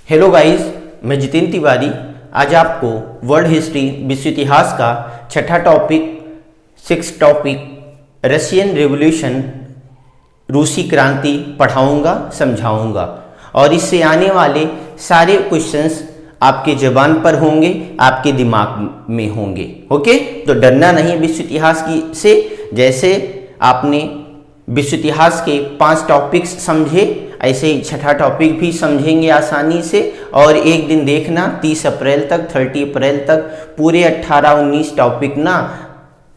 Hello guys, मैं जितेंद्र तिवारी आज आपको वर्ल्ड हिस्ट्री विश्व इतिहास का छठा टॉपिक 6 रशियन रेवोल्यूशन रूसी क्रांति पढ़ाऊंगा, समझाऊंगा और इससे आने वाले सारे क्वेश्चंस आपके जबान पर होंगे, आपके दिमाग में होंगे। ओके, तो डरना नहीं विश्व इतिहास की से। जैसे आपने विश्व इतिहास के 5 टॉपिक्स समझे, ऐसे ही छठा टॉपिक भी समझेंगे आसानी से। और एक दिन देखना 30 अप्रैल तक 30 अप्रैल तक पूरे 18-19 टॉपिक ना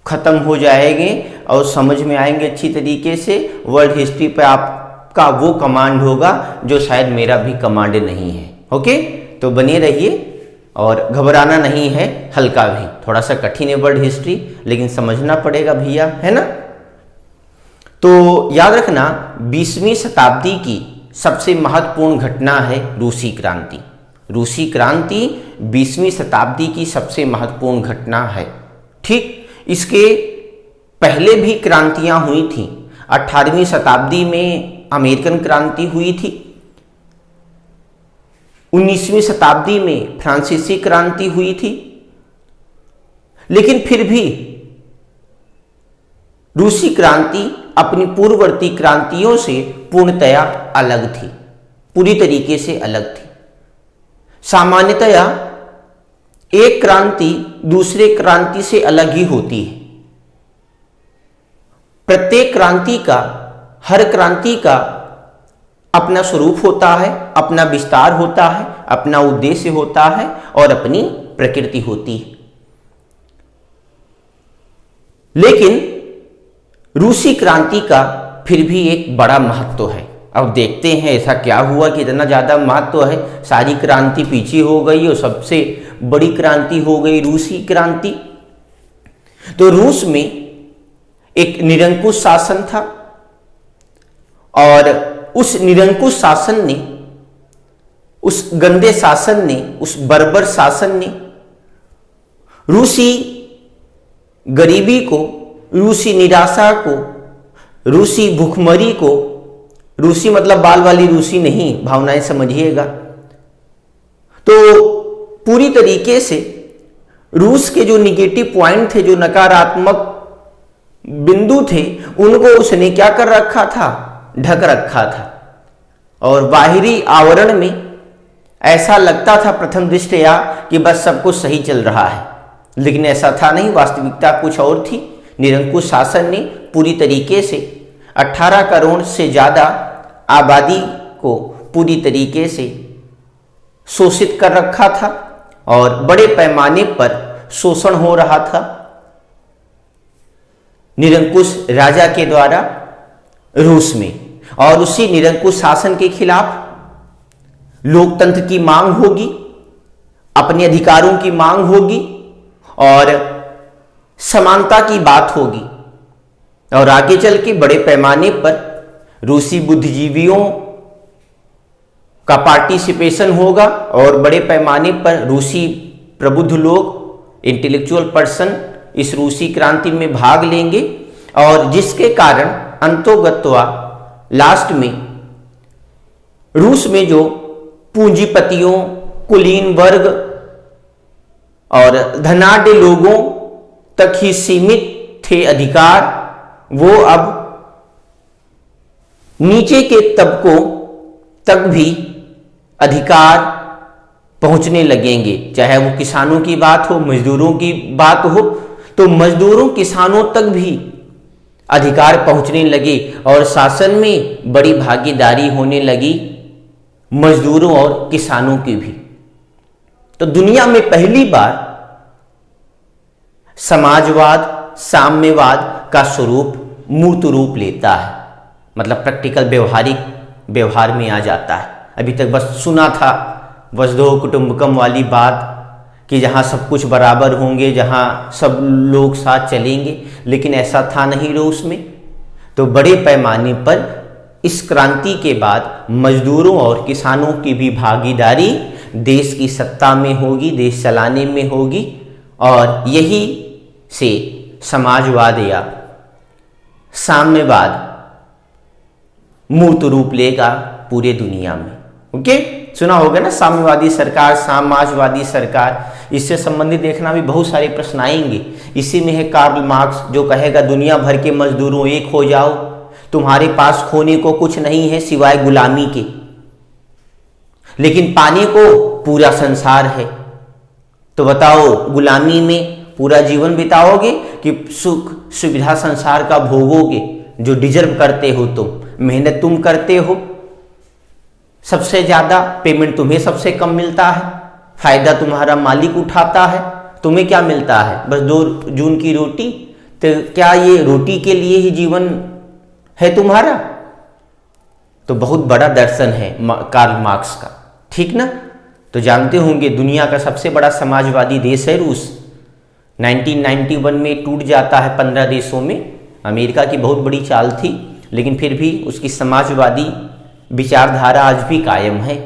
खत्म हो जाएंगे और समझ में आएंगे अच्छी तरीके से। वर्ल्ड हिस्ट्री पे आपका वो कमांड होगा जो शायद मेरा भी कमांड नहीं है। ओके, तो बने रहिए और घबराना नहीं है। हल्का भी, थोड़ा सा कठिन है वर्ल्ड हिस्ट्री, लेकिन समझना पड़ेगा भैया, है ना। तो याद रखना 20वीं शताब्दी की सबसे महत्वपूर्ण घटना है रूसी क्रांति। रूसी क्रांति 20वीं शताब्दी की सबसे महत्वपूर्ण घटना है। ठीक, इसके पहले भी क्रांतियां हुई थी। 18वीं शताब्दी में अमेरिकन क्रांति हुई थी। 19वीं शताब्दी में फ्रांसीसी क्रांति हुई थी। लेकिन फिर भी रूसी क्रांति अपनी पूर्ववर्ती क्रांतियों से पूर्णतया अलग थी, पूरी तरीके से अलग थी। सामान्यतया एक क्रांति दूसरे क्रांति से अलग ही होती है। प्रत्येक क्रांति का, हर क्रांति का अपना स्वरूप होता है, अपना विस्तार होता है, अपना उद्देश्य होता है और अपनी प्रकृति होती है। लेकिन रूसी क्रांति का फिर भी एक बड़ा महत्व है। अब देखते हैं ऐसा क्या हुआ कि इतना ज़्यादा महत्व है। सारी क्रांति पीछे हो गई और सबसे बड़ी क्रांति हो गई रूसी क्रांति। तो रूस में एक निरंकुश शासन था और उस निरंकुश शासन ने, उस गंदे शासन ने, उस बर्बर शासन ने रूसी गरीबी को, रूसी निराशा को, रूसी भूखमरी को, रूसी मतलब बाल वाली रूसी नहीं, भावनाएं समझिएगा, तो पूरी तरीके से रूस के जो निगेटिव पॉइंट थे, जो नकारात्मक बिंदु थे, उनको उसने क्या कर रखा था, ढक रखा था। और बाहरी आवरण में ऐसा लगता था प्रथम दृष्टया कि बस सब कुछ सही चल रहा है, लेकिन ऐसा था नहीं, वास्तविकता कुछ और थी। निरंकुश शासन ने पूरी तरीके से 18 करोड़ से ज़्यादा आबादी को पूरी तरीके से शोषित कर रखा था और बड़े पैमाने पर शोषण हो रहा था निरंकुश राजा के द्वारा रूस में। और उसी निरंकुश शासन के खिलाफ लोकतंत्र की मांग होगी, अपने अधिकारों की मांग होगी और समानता की बात होगी। और आगे चल के बड़े पैमाने पर रूसी बुद्धिजीवियों का पार्टिसिपेशन होगा और बड़े पैमाने पर रूसी प्रबुद्ध लोग, इंटेलेक्चुअल पर्सन इस रूसी क्रांति में भाग लेंगे। और जिसके कारण अंतोगत्वा लास्ट में रूस में जो पूंजीपतियों, कुलीन वर्ग और धनाढ्य लोगों तक ही सीमित थे अधिकार, वो अब नीचे के तबकों तक भी अधिकार पहुंचने लगेंगे। चाहे वो किसानों की बात हो, मजदूरों की बात हो, तो मजदूरों, किसानों तक भी अधिकार पहुंचने लगे और शासन में बड़ी भागीदारी होने लगी मजदूरों और किसानों की भी। तो दुनिया में पहली बार समाजवाद, साम्यवाद का स्वरूप मूर्त रूप लेता है, मतलब प्रैक्टिकल व्यवहारिक व्यवहार में आ जाता है। अभी तक बस सुना था वसुधैव कुटुंबकम वाली बात कि जहाँ सब कुछ बराबर होंगे, जहाँ सब लोग साथ चलेंगे, लेकिन ऐसा था नहीं रूस में। तो बड़े पैमाने पर इस क्रांति के बाद मजदूरों और किसानों की भी भागीदारी देश की सत्ता में होगी, देश चलाने में होगी और यही से समाजवाद या साम्यवाद मूर्त रूप लेगा पूरे दुनिया में। ओके, सुना होगा ना, साम्यवादी सरकार, समाजवादी सरकार। इससे संबंधित देखना भी बहुत सारे प्रश्न आएंगे। इसी में है कार्ल मार्क्स जो कहेगा दुनिया भर के मजदूरों एक हो जाओ, तुम्हारे पास खोने को कुछ नहीं है सिवाय गुलामी के, लेकिन पाने को पूरा संसार है। तो बताओ गुलामी में पूरा जीवन बिताओगे कि सुख सुविधा संसार का भोगोगे जो डिजर्व करते हो तुम, मेहनत तुम करते हो, सबसे ज्यादा पेमेंट तुम्हें सबसे कम मिलता है, फायदा तुम्हारा मालिक उठाता है, तुम्हें क्या मिलता है? बस 2 जून की रोटी। तो क्या ये रोटी के लिए ही जीवन है तुम्हारा? तो बहुत बड़ा दर्शन है कार्ल मार्क्स का, ठीक ना। तो जानते होंगे दुनिया का सबसे बड़ा समाजवादी देश है रूस। 1991 में टूट जाता है 15 देशों में। अमेरिका की बहुत बड़ी चाल थी, लेकिन फिर भी उसकी समाजवादी विचारधारा आज भी कायम है।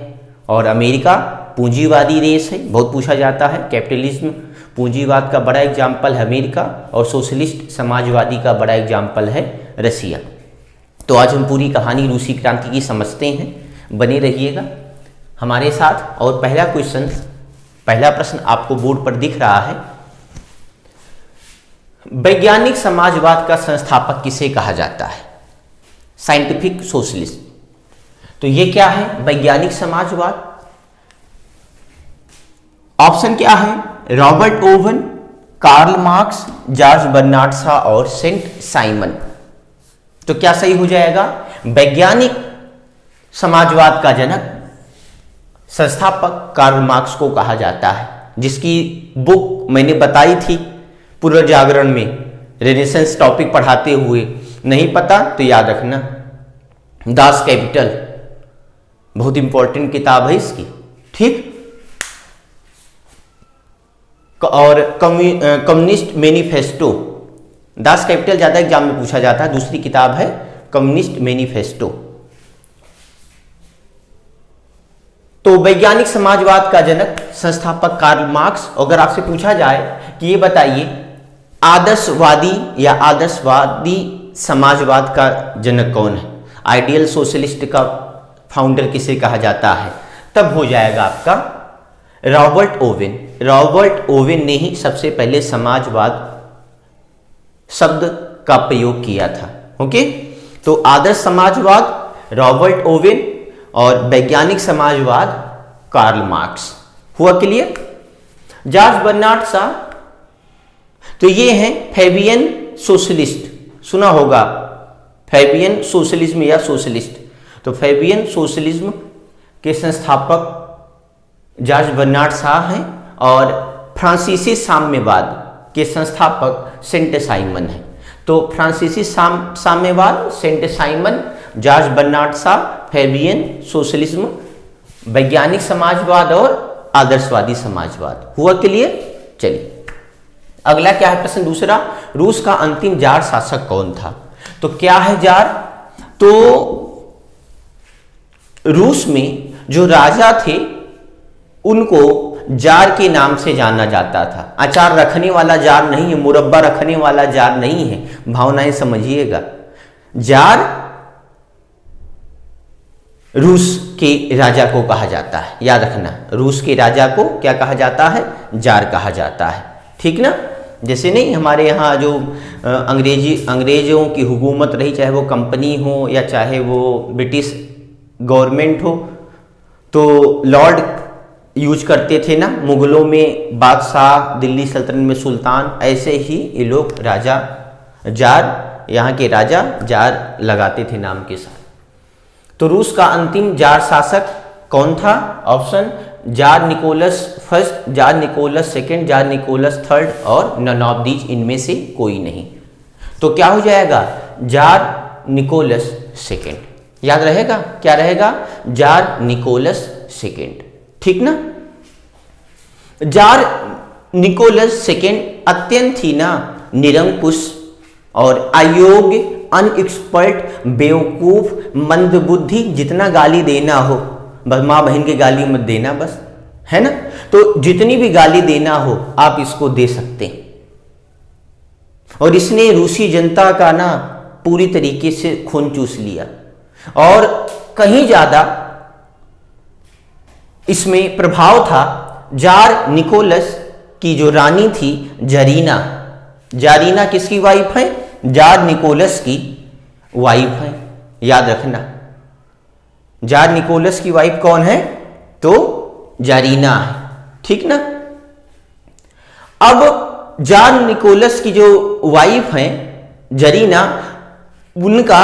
और अमेरिका पूंजीवादी देश है, बहुत पूछा जाता है। कैपिटलिज्म पूंजीवाद का बड़ा एग्जाम्पल है अमेरिका, और सोशलिस्ट समाजवादी का बड़ा एग्जाम्पल है रसिया। तो आज हम पूरी कहानी रूसी क्रांति की समझते हैं, बने रहिएगा हमारे साथ। और पहला प्रश्न आपको बोर्ड पर दिख रहा है, वैज्ञानिक समाजवाद का संस्थापक किसे कहा जाता है? Scientific socialist. तो ये क्या है वैज्ञानिक समाजवाद? ऑप्शन क्या है? Robert Owen, Karl Marx, George Bernard Shaw और सेंट साइमन। तो क्या सही हो जाएगा? वैज्ञानिक समाजवाद का जनक संस्थापक कार्ल मार्क्स को कहा जाता है, जिसकी बुक मैंने बताई थी पुनर्जागरण में रेनेसेंस टॉपिक पढ़ाते हुए। नहीं पता तो याद रखना, दास कैपिटल बहुत इंपॉर्टेंट किताब है इसकी, ठीक। और कम्युनिस्ट मैनिफेस्टो, दास कैपिटल ज्यादा एग्जाम में पूछा जाता है। दूसरी किताब है कम्युनिस्ट मैनिफेस्टो। तो वैज्ञानिक समाजवाद का जनक संस्थापक कार्ल मार्क्स। अगर आपसे पूछा जाए कि ये बताइए आदर्शवादी या आदर्शवादी समाजवाद का जनक कौन है, आइडियल सोशलिस्ट का फाउंडर किसे कहा जाता है, तब हो जाएगा आपका रॉबर्ट ओवेन। रॉबर्ट ओवेन ने ही सबसे पहले समाजवाद शब्द का प्रयोग किया था। ओके, तो आदर्श समाजवाद रॉबर्ट ओवेन और वैज्ञानिक समाजवाद कार्ल मार्क्स। हुआ क्लियर? जॉर्ज बर्नार्ड शॉ, तो ये हैं फैबियन सोशलिस्ट, सुना होगा फैबियन सोशलिज्म या सोशलिस्ट। तो फैबियन सोशलिज्म के संस्थापक जॉर्ज बर्नार्ड शॉ हैं, और फ्रांसीसी साम्यवाद के संस्थापक सेंट साइमन है। तो फ्रांसीसी साम्यवाद Saint Simon, George Bernard Shaw, Fabian socialism, वैज्ञानिक समाजवाद और आदर्शवादी समाजवाद। हुआ क्लियर? चलिए अगला क्या है प्रश्न दूसरा, रूस का अंतिम जार शासक कौन था? तो क्या है जार? तो रूस में जो राजा थे उनको जार के नाम से जाना जाता था। अचार रखने वाला जार नहीं है, मुरब्बा रखने वाला जार नहीं है, भावनाएं समझिएगा। जार रूस के राजा को कहा जाता है, याद रखना, रूस के राजा को क्या कहा जाता है? जार कहा जाता है, ठीक ना। जैसे नहीं हमारे यहाँ जो अंग्रेजों की हुकूमत रही, चाहे वो कंपनी हो या चाहे वो ब्रिटिश गवर्नमेंट हो, तो लॉर्ड यूज करते थे ना, मुगलों में बादशाह, दिल्ली सल्तनत में सुल्तान, ऐसे ही ये लोग राजा जार, यहाँ के राजा जार लगाते थे नाम के साथ। तो रूस का अंतिम जार शासक कौन था? Option czar Nicholas first, czar Nicholas second, czar Nicholas third और नन ऑफ दीज, इनमें से कोई नहीं। तो क्या हो जाएगा? Czar Nicholas second. याद रहेगा, क्या रहेगा? जार निकोलस सेकंड, ठीक ना। जार निकोलस सेकंड अत्यंत ही ना निरंकुश और अयोग्य, अनएक्सपर्ट, बेवकूफ, मंदबुद्धि, जितना गाली देना हो बस, माँ बहन की गाली मत देना बस, है ना। तो जितनी भी गाली देना हो आप इसको दे सकते हैं। और इसने रूसी जनता का ना पूरी तरीके से खून चूस लिया, और कहीं ज्यादा इसमें प्रभाव था जार निकोलस की जो रानी थी जरीना। जारीना किसकी वाइफ है? जार निकोलस की वाइफ है, याद रखना। जार निकोलस की वाइफ कौन है? तो जारीना है, ठीक ना। अब जार निकोलस की जो वाइफ है जरीना, उनका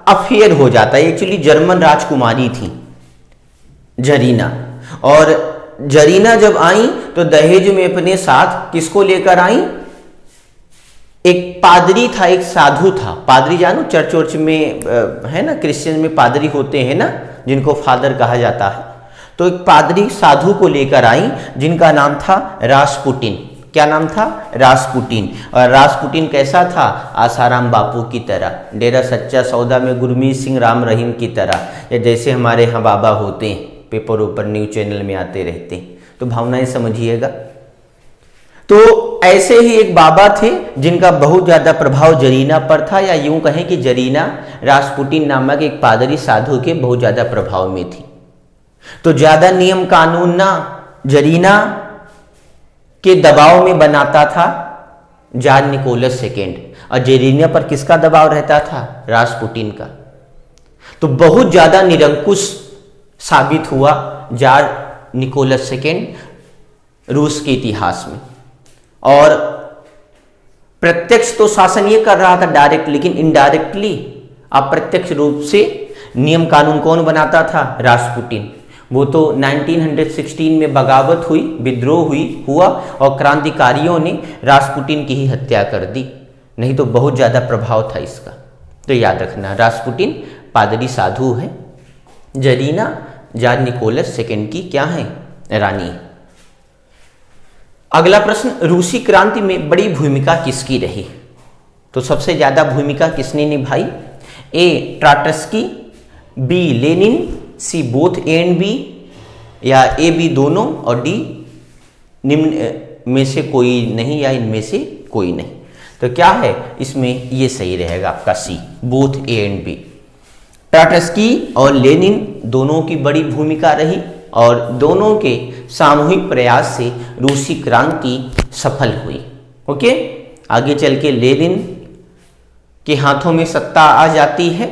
अफेयर हो जाता है। एक्चुअली जर्मन राजकुमारी थी जरीना, और जरीना जब आई तो दहेज में अपने साथ किसको लेकर आई? एक पादरी था, एक साधु था। पादरी जानो, चर्च वर्च में है ना, क्रिश्चियन में पादरी होते हैं ना, जिनको फादर कहा जाता है। तो एक पादरी साधु को लेकर आई जिनका नाम था रासपुटिन। क्या नाम था? रासपुटिन। और रासपुटिन कैसा था? आसाराम बापू की तरह, डेरा सच्चा सौदा में गुरमीत सिंह राम रहीम की तरह, या जैसे हमारे यहाँ बाबा होते हैं, पेपर ऊपर न्यूज चैनल में आते रहते हैं। तो भावनाएं समझिएगा। तो ऐसे ही एक बाबा थे जिनका बहुत ज्यादा प्रभाव जरीना पर था, या यूं कहें कि जरीना रासपुटिन नामक एक पादरी साधु के बहुत ज्यादा प्रभाव में थी। तो ज्यादा नियम कानून ना जरीना के दबाव में बनाता था जार निकोलस सेकेंड, और जरीना पर किसका दबाव रहता था? रासपुटिन का। तो बहुत ज्यादा निरंकुश साबित हुआ जार निकोलस सेकेंड रूस के इतिहास में। और प्रत्यक्ष तो शासन ये कर रहा था डायरेक्ट, लेकिन इनडायरेक्टली अप्रत्यक्ष रूप से नियम कानून कौन बनाता था? रासपुटिन। वो तो 1916 में बगावत हुई, विद्रोह हुआ, और क्रांतिकारियों ने रासपुटिन की ही हत्या कर दी, नहीं तो बहुत ज्यादा प्रभाव था इसका। तो याद रखना, रासपुटिन पादरी साधु है, जरीना जार निकोलस सेकेंड की क्या है? रानी। अगला प्रश्न, रूसी क्रांति में बड़ी भूमिका किसकी रही? तो सबसे ज्यादा भूमिका किसने निभाई? A Trotsky, B Lenin, C both A and B, या ए बी दोनों, और डी निम्न में से कोई नहीं, या इनमें से कोई नहीं। तो क्या है इसमें? ये सही रहेगा आपका सी, बोथ ए एंड बी। ट्राटस्की और लेनिन दोनों की बड़ी भूमिका रही, और दोनों के सामूहिक प्रयास से रूसी क्रांति सफल हुई। ओके, आगे चल के लेनिन के हाथों में सत्ता आ जाती है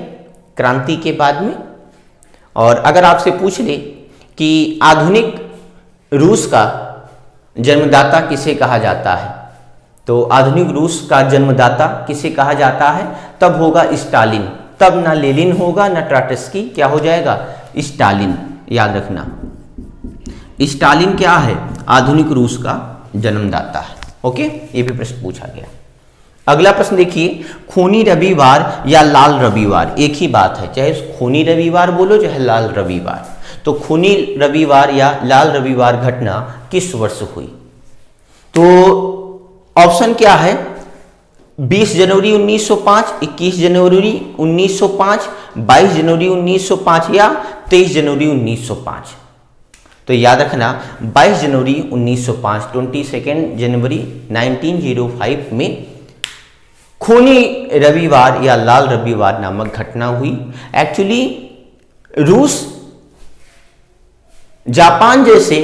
क्रांति के बाद में। और अगर आपसे पूछ ले कि आधुनिक रूस का जन्मदाता किसे कहा जाता है, तो आधुनिक रूस का जन्मदाता किसे कहा जाता है? तब होगा स्टालिन। तब ना लेनिन होगा ना ट्राटस्की, क्या हो जाएगा? स्टालिन। याद रखना, स्टालिन क्या है? आधुनिक रूस का जन्मदाता है। ओके, ये भी प्रश्न पूछा गया। अगला प्रश्न देखिए, खूनी रविवार या लाल रविवार एक ही बात है, चाहे खूनी रविवार बोलो चाहे लाल रविवार। तो खूनी रविवार या लाल रविवार घटना किस वर्ष हुई? तो ऑप्शन क्या है? 20 जनवरी 1905, 21 जनवरी 1905, 22 जनवरी 1905 या 23 जनवरी 1905। तो याद रखना 22 जनवरी 1905, 22 जनवरी 1905 में खूनी रविवार या लाल रविवार नामक घटना हुई। एक्चुअली रूस जापान जैसे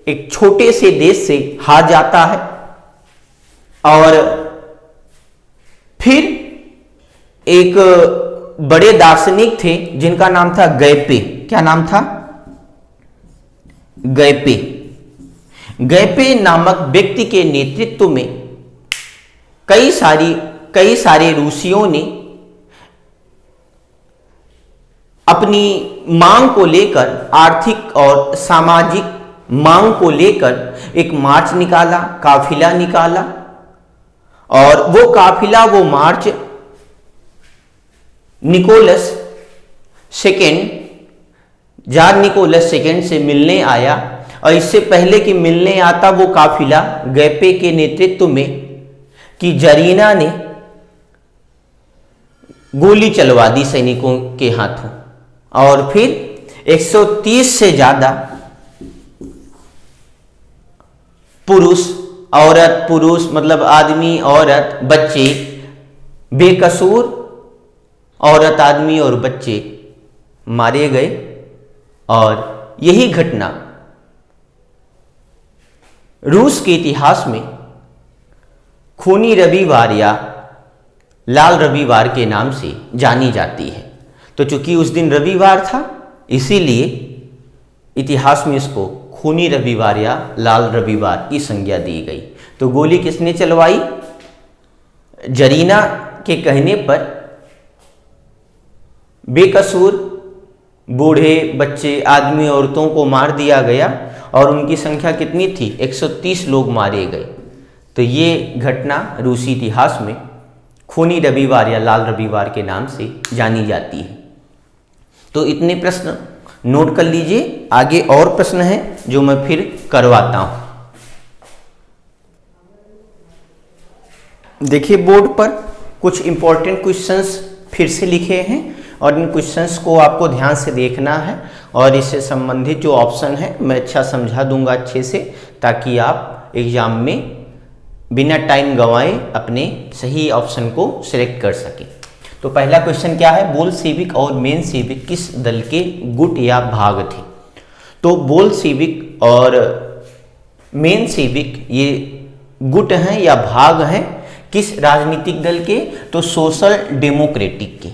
एक छोटे से देश से हार जाता है, और फिर एक बड़े दार्शनिक थे जिनका नाम था गैपे। क्या नाम था? गैपे। गैपे नामक व्यक्ति के नेतृत्व में कई सारे रूसियों ने अपनी मांग को लेकर, आर्थिक और सामाजिक मांग को लेकर एक मार्च निकाला, काफिला निकाला, और वो काफिला, वो march Nicholas second, tsar Nicholas second से मिलने आया। और इससे पहले कि मिलने आता वो काफिला गैपे के नेतृत्व में, कि जरीना ने गोली चलवा दी सैनिकों के हाथों, और फिर 130 से ज्यादा पुरुष मतलब आदमी, औरत, बच्चे, बेकसूर औरत, आदमी और बच्चे मारे गए। और यही घटना रूस के इतिहास में खूनी रविवार या लाल रविवार के नाम से जानी जाती है। तो चूंकि उस दिन रविवार था, इसीलिए इतिहास में इसको खूनी रविवार या लाल रविवार की संज्ञा दी गई। तो गोली किसने चलवाई? जरीना के कहने पर बेकसूर बूढ़े, बच्चे, आदमी, औरतों को मार दिया गया और उनकी संख्या कितनी थी? 130 लोग मारे गए। तो ये घटना रूसी इतिहास में खूनी रविवार या लाल रविवार के नाम से जानी जाती है। तो इतने प्रश्न नोट कर लीजिए। आगे और प्रश्न हैं जो मैं फिर करवाता हूं। देखिए बोर्ड पर कुछ इंपॉर्टेंट क्वेश्चंस फिर से लिखे हैं और इन क्वेश्चंस को आपको ध्यान से देखना है और इससे संबंधित जो ऑप्शन है मैं अच्छा समझा दूंगा अच्छे से, ताकि आप एग्जाम में बिना टाइम गंवाए अपने सही ऑप्शन को सिलेक्ट कर सकें। तो पहला क्वेश्चन क्या है? बोल्शेविक और मेंशेविक किस दल के गुट या भाग थे? तो बोल्शेविक और मेंशेविक ये गुट हैं या भाग हैं किस राजनीतिक दल के? तो सोशल डेमोक्रेटिक के,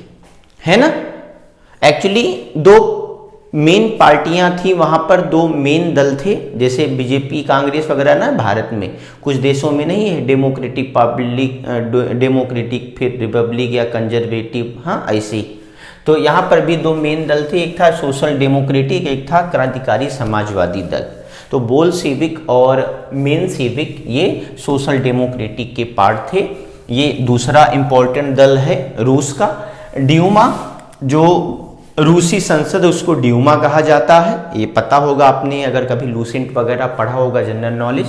है ना। एक्चुअली दो मेन पार्टियां थी वहां पर, दो मेन दल थे, जैसे बीजेपी, कांग्रेस वगैरह ना भारत में, कुछ देशों में नहीं है, डेमोक्रेटिक पब्लिक, डेमोक्रेटिक फिर रिपब्लिक या कंजर्वेटिव, हाँ ऐसे ही। तो यहाँ पर भी दो मेन दल थे, एक था सोशल डेमोक्रेटिक, एक था क्रांतिकारी समाजवादी दल। तो बोल्शेविक और मेंशेविक ये सोशल डेमोक्रेटिक के पार्ट थे। ये दूसरा इंपॉर्टेंट दल है रूस का। ड्यूमा, जो रूसी संसद, उसको ड्यूमा कहा जाता है, ये पता होगा आपने अगर कभी लूसेंट वगैरह पढ़ा होगा, जनरल नॉलेज।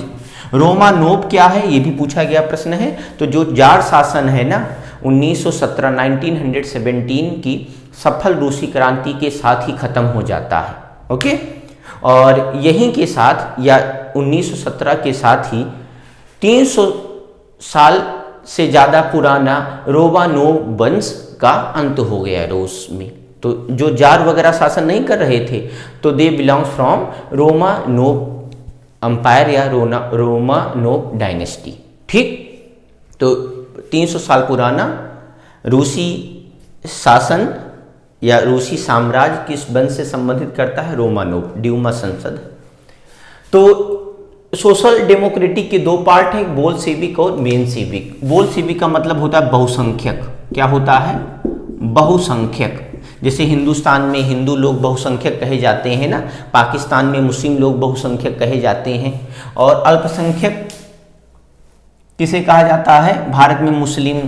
रोमानोव क्या है? ये भी पूछा गया प्रश्न है। तो जो जार शासन है ना 1917 की सफल रूसी क्रांति के साथ ही खत्म हो जाता है। ओके, और यहीं के साथ या 1917 के साथ ही 300 साल से ज़्यादा पुराना रोमानोव वंश का अंत हो गया रूस में। तो जो जार वगैरह शासन नहीं कर रहे थे, तो दे बिलोंग्स फ्रॉम रोमानोव अंपायर या रोमानोव डायनेस्टी। ठीक, तो 300 साल पुराना रूसी शासन या रूसी साम्राज्य किस वंश से संबंधित करता है? रोमानोव, ड्यूमा संसद। तो सोशल डेमोक्रेटिक के दो पार्ट हैं, बोल्शेविक और मेंशेविक। बोल्शेविक का मतलब होता है बहुसंख्यक। क्या होता है? बहुसंख्यक। जैसे हिंदुस्तान में हिंदू लोग बहुसंख्यक कहे जाते हैं ना, पाकिस्तान में मुस्लिम लोग बहुसंख्यक कहे जाते हैं। और अल्पसंख्यक किसे कहा जाता है? भारत में मुस्लिम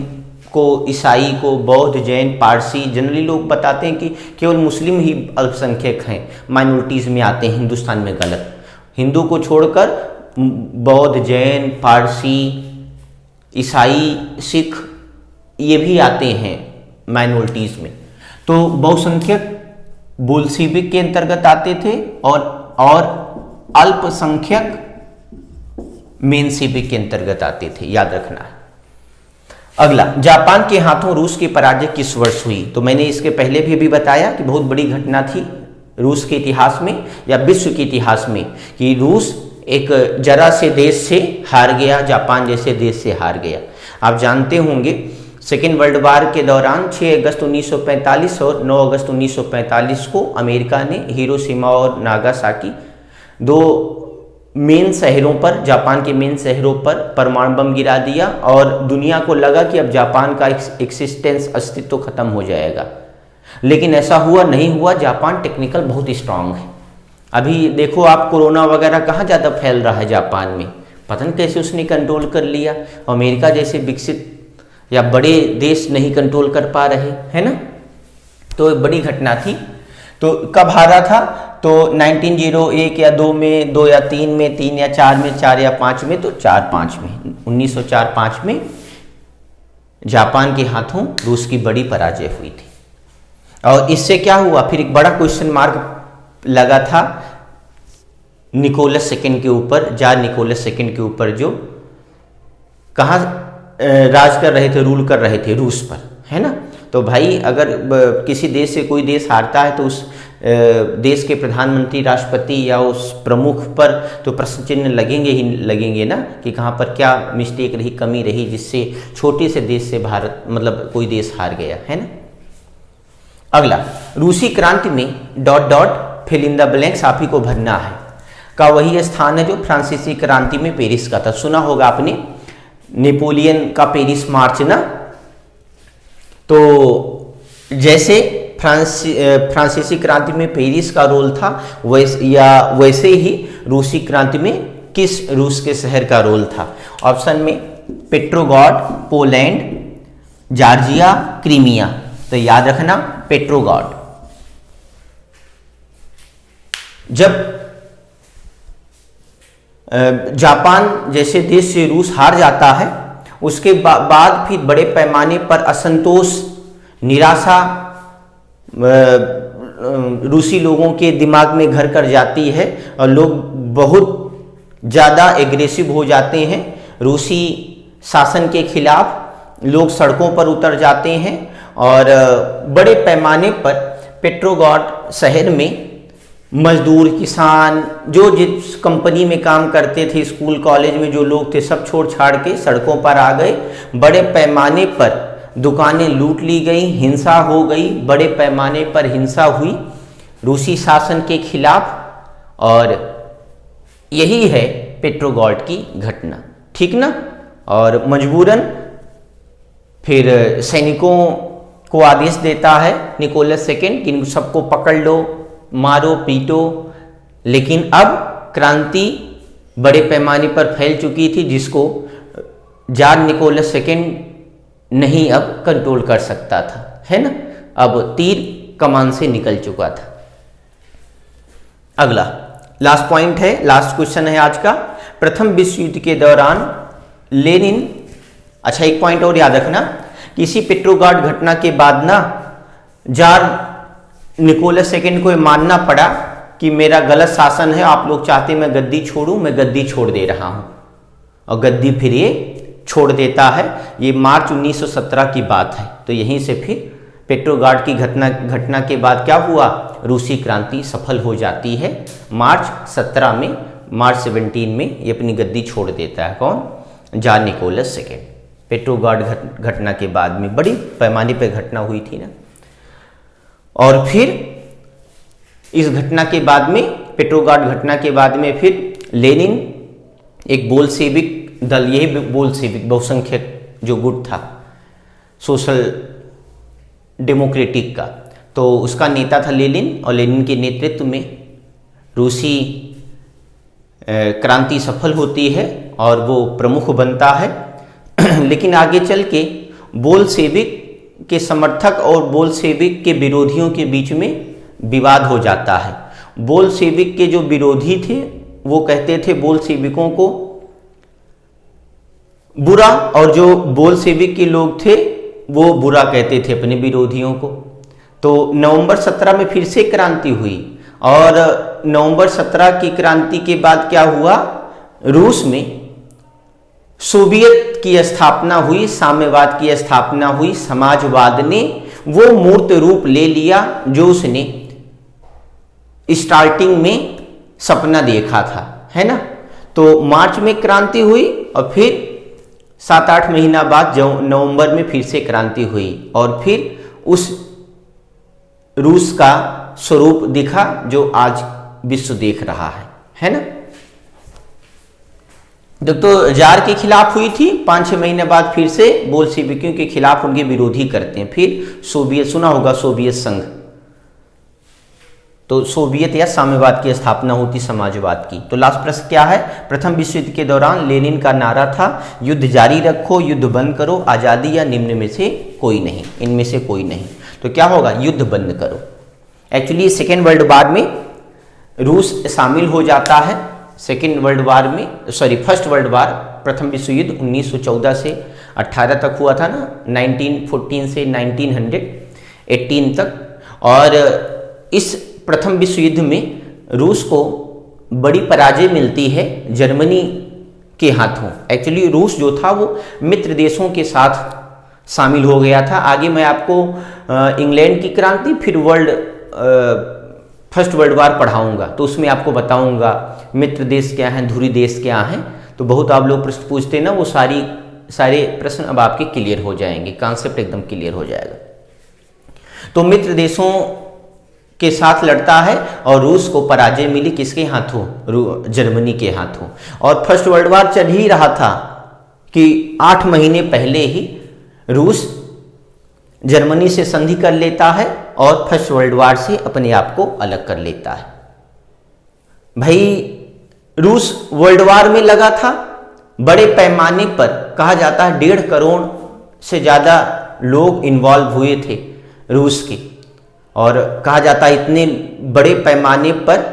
को, ईसाई को, बौद्ध, जैन, पारसी, जनरली लोग बताते हैं कि केवल मुस्लिम ही अल्पसंख्यक हैं, माइनॉरिटीज़ में आते हैं हिंदुस्तान में। गलत। हिंदू को छोड़कर बौद्ध, जैन, पारसी, ईसाई, सिख ये भी आते हैं माइनॉरिटीज़ में। तो बहुसंख्यक बोल्शेविक के अंतर्गत आते थे और अल्पसंख्यक मेंशेविक के अंतर्गत आते थे, याद रखना है। अगला, जापान के हाथों रूस की पराजय किस वर्ष हुई? तो मैंने इसके पहले भी बताया कि बहुत बड़ी घटना थी रूस के इतिहास में या विश्व के इतिहास में, कि रूस एक जरा से देश से हार गया, जापान जैसे देश से हार गया। आप जानते होंगे सेकेंड वर्ल्ड वार के दौरान 6 अगस्त 1945 और 9 अगस्त 1945 को अमेरिका ने हिरोशिमा और नागासाकी, दो मेन शहरों पर, जापान के मेन शहरों पर परमाणु बम गिरा दिया और दुनिया को लगा कि अब जापान का एक्सिस्टेंस, अस्तित्व खत्म हो जाएगा। लेकिन ऐसा हुआ नहीं हुआ। जापान टेक्निकल बहुत स्ट्रांग है। अभी देखो आप, कोरोना वगैरह कहाँ ज़्यादा फैल रहा है? जापान में। पता नहीं कैसे उसने कंट्रोल कर लिया। अमेरिका जैसे विकसित या बड़े देश नहीं कंट्रोल कर पा रहे, है ना। तो बड़ी घटना थी। तो कब हारा था? तो 1901 या 2 में, 2 या 3 में, 3 या 4 में, 4 या 5 में, तो 4-5 में, 1904-5 में जापान के हाथों रूस की बड़ी पराजय हुई थी। और इससे क्या हुआ? फिर एक बड़ा क्वेश्चन मार्क लगा था निकोलस सेकंड के ऊपर, जार निकोलस सेकंड के ऊपर, जो कहाँ राज कर रहे थे, रूल कर रहे थे? रूस पर, है ना। तो भाई अगर किसी देश से कोई देश हारता है तो उस देश के प्रधानमंत्री, राष्ट्रपति या उस प्रमुख पर तो प्रश्न चिन्ह लगेंगे ही लगेंगे ना, कि कहाँ पर क्या मिस्टेक रही, कमी रही, जिससे छोटे से देश से भारत मतलब कोई देश हार गया, है ना। अगला, रूसी क्रांति में dot dot fill in the blanks आप ही को भरना है, का वही स्थान है जो फ्रांसीसी क्रांति में पेरिस का था। सुना होगा आपने नेपोलियन का पेरिस मार्च ना। तो जैसे फ्रांसीसी क्रांति में पेरिस का रोल था, वैसे ही रूसी क्रांति में किस रूस के शहर का रोल था? ऑप्शन में पेट्रोग्राड, पोलैंड, जॉर्जिया, क्रीमिया। तो याद रखना पेट्रोग्राड। जब जापान जैसे देश से रूस हार जाता है, उसके बाद फिर बड़े पैमाने पर असंतोष, निराशा रूसी लोगों के दिमाग में घर कर जाती है और लोग बहुत ज़्यादा एग्रेसिव हो जाते हैं। रूसी शासन के खिलाफ लोग सड़कों पर उतर जाते हैं और बड़े पैमाने पर पेट्रोग्राड शहर में मजदूर, किसान, जो जिस कंपनी में काम करते थे, स्कूल कॉलेज में जो लोग थे, सब छोड़ छाड़ के सड़कों पर आ गए। बड़े पैमाने पर दुकानें लूट ली गई, हिंसा हो गई, बड़े पैमाने पर हिंसा हुई रूसी शासन के खिलाफ। और यही है पेट्रोग्राड की घटना, ठीक ना। और मजबूरन फिर सैनिकों को आदेश देता है निकोलस सेकेंड कि इन सबको पकड़ लो, मारो, पीटो। लेकिन अब क्रांति बड़े पैमाने पर फैल चुकी थी, जिसको जार निकोलस सेकेंड नहीं अब कंट्रोल कर सकता था, है ना। अब तीर कमान से निकल चुका था। अगला लास्ट पॉइंट है, लास्ट क्वेश्चन है आज का। प्रथम विश्व युद्ध के दौरान लेनिन, अच्छा एक पॉइंट और याद रखना, किसी पेट्रोग्राड घटना के बाद ना जार निकोलस सेकेंड को मानना पड़ा कि मेरा गलत शासन है, आप लोग चाहते मैं गद्दी छोड़ूं, मैं गद्दी छोड़ दे रहा हूं, और गद्दी फिर ये छोड़ देता है। ये मार्च 1917 की बात है। तो यहीं से फिर पेट्रोग्राड की घटना के बाद क्या हुआ, रूसी क्रांति सफल हो जाती है। मार्च 17 में, मार्च 17 में ये अपनी गद्दी छोड़ देता है। कौन? Jar Nicholas second. पेट्रोग्राड घटना के बाद में बड़ी पैमाने पर घटना हुई थी ना। और फिर इस घटना के बाद में, पेट्रोग्राड घटना के बाद में, फिर लेनिन एक बोल्शेविक दल, यही बोल्शेविक बहुसंख्यक जो गुट था सोशल डेमोक्रेटिक का, तो उसका नेता था लेनिन। और लेनिन के नेतृत्व में रूसी क्रांति सफल होती है और वो प्रमुख बनता है। लेकिन आगे चल के बोल्शेविक के समर्थक और बोल्शेविक के विरोधियों के बीच में विवाद हो जाता है। बोल्शेविक के जो विरोधी थे वो कहते थे बोल्शेविकों को बुरा, और जो बोल्शेविक के लोग थे वो बुरा कहते थे अपने विरोधियों को। तो नवंबर 17 में फिर से क्रांति हुई, और नवंबर 17 की क्रांति के बाद क्या हुआ, रूस में सोवियत की स्थापना हुई, साम्यवाद की स्थापना हुई। समाजवाद ने वो मूर्त रूप ले लिया जो उसने स्टार्टिंग में सपना देखा था, है ना। तो मार्च में क्रांति हुई और फिर 7-8 महीना बाद नवंबर में फिर से क्रांति हुई, और फिर उस रूस का स्वरूप दिखा जो आज विश्व देख रहा है ना। जब तो जार के खिलाफ हुई थी, 5-6 महीने बाद फिर से बोल्शेविकों के खिलाफ उनके विरोधी करते हैं। फिर सोवियत, सुना होगा सोवियत संघ, तो सोवियत या साम्यवाद की स्थापना होती समाजवाद की। तो लास्ट प्रश्न क्या है, प्रथम विश्व युद्ध के दौरान लेनिन का नारा था युद्ध जारी रखो, युद्ध बंद करो, आजादी या निम्न में से कोई नहीं, इनमें से कोई नहीं। तो क्या होगा, युद्ध बंद करो। एक्चुअली सेकेंड वर्ल्ड वार में रूस शामिल हो जाता है। सेकेंड वर्ल्ड वार में, सॉरी फर्स्ट वर्ल्ड वार, प्रथम विश्व युद्ध 1914 से 18 तक हुआ था ना, 1914 से 1918 तक। और इस प्रथम विश्व युद्ध में रूस को बड़ी पराजय मिलती है जर्मनी के हाथों। एक्चुअली रूस जो था वो मित्र देशों के साथ शामिल हो गया था। आगे मैं आपको इंग्लैंड की क्रांति, फिर वर्ल्ड फर्स्ट वर्ल्ड वार पढ़ाऊंगा, तो उसमें आपको बताऊंगा मित्र देश क्या हैं, धुरी देश क्या हैं। तो बहुत आप लोग प्रश्न पूछते हैं ना, वो सारे प्रश्न अब आपके क्लियर हो जाएंगे, कॉन्सेप्ट एकदम क्लियर हो जाएगा। तो मित्र देशों के साथ लड़ता है और रूस को पराजय मिली किसके हाथों? जर्मनी के हाथों। और फर्स्ट वर्ल्ड वार चल ही रहा था कि 8 महीने पहले ही रूस जर्मनी से संधि कर लेता है और फर्स्ट वर्ल्ड वार से अपने आप को अलग कर लेता है। भाई रूस वर्ल्ड वार में लगा था, बड़े पैमाने पर कहा जाता है 1.5 करोड़ से ज़्यादा लोग इन्वॉल्व हुए थे रूस के, और कहा जाता है इतने बड़े पैमाने पर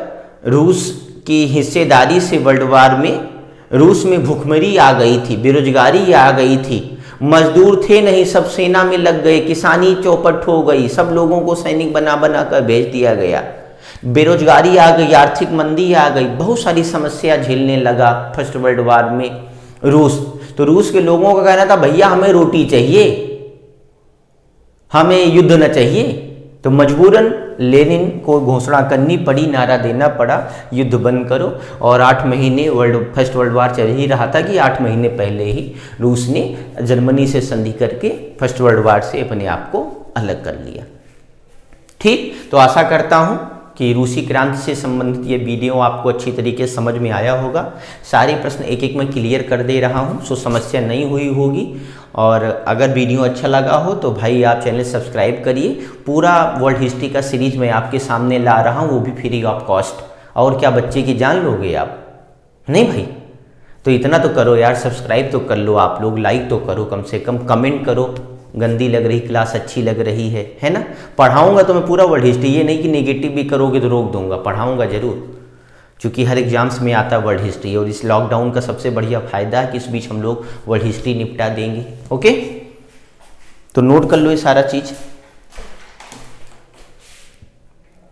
रूस की हिस्सेदारी से वर्ल्ड वार में रूस में भुखमरी आ गई थी, बेरोजगारी आ गई थी, मजदूर थे नहीं, सब सेना में लग गए, किसानी चौपट हो गई, सब लोगों को सैनिक बना बना कर भेज दिया गया, बेरोजगारी आ गई, आर्थिक मंदी आ गई, बहुत सारी समस्या झेलने लगा फर्स्ट वर्ल्ड वार में रूस। तो रूस के लोगों का कहना था भैया हमें रोटी चाहिए, हमें युद्ध न चाहिए। तो मजबूरन लेनिन को घोषणा करनी पड़ी, नारा देना पड़ा युद्ध बंद करो। और 8 महीने फर्स्ट वर्ल्ड वार चल ही रहा था कि 8 महीने पहले ही रूस ने जर्मनी से संधि करके फर्स्ट वर्ल्ड वार से अपने आप को अलग कर लिया। ठीक, तो आशा करता हूं कि रूसी क्रांति से संबंधित ये वीडियो आपको अच्छी तरीके से समझ में आया होगा। सारे प्रश्न एक एक मैं क्लियर कर दे रहा हूँ, सो समस्या नहीं हुई होगी। और अगर वीडियो अच्छा लगा हो तो भाई आप चैनल सब्सक्राइब करिए। पूरा वर्ल्ड हिस्ट्री का सीरीज मैं आपके सामने ला रहा हूँ, वो भी फ्री ऑफ कॉस्ट। और क्या बच्चे की जान लोगे आप? नहीं भाई, तो इतना तो करो यार, सब्सक्राइब तो कर लो आप लोग, लाइक तो करो, कम से कम कमेंट करो, गंदी लग रही क्लास, अच्छी लग रही है ना। पढ़ाऊंगा तो मैं पूरा वर्ल्ड हिस्ट्री, ये नहीं कि नेगेटिव भी करोगे तो रोक दूंगा, पढ़ाऊंगा जरूर, क्योंकि हर एग्जाम्स में आता है वर्ल्ड हिस्ट्री। और इस लॉकडाउन का सबसे बढ़िया फायदा है कि इस बीच हम लोग वर्ल्ड हिस्ट्री निपटा देंगे। ओके, तो नोट कर लो ये सारा चीज़।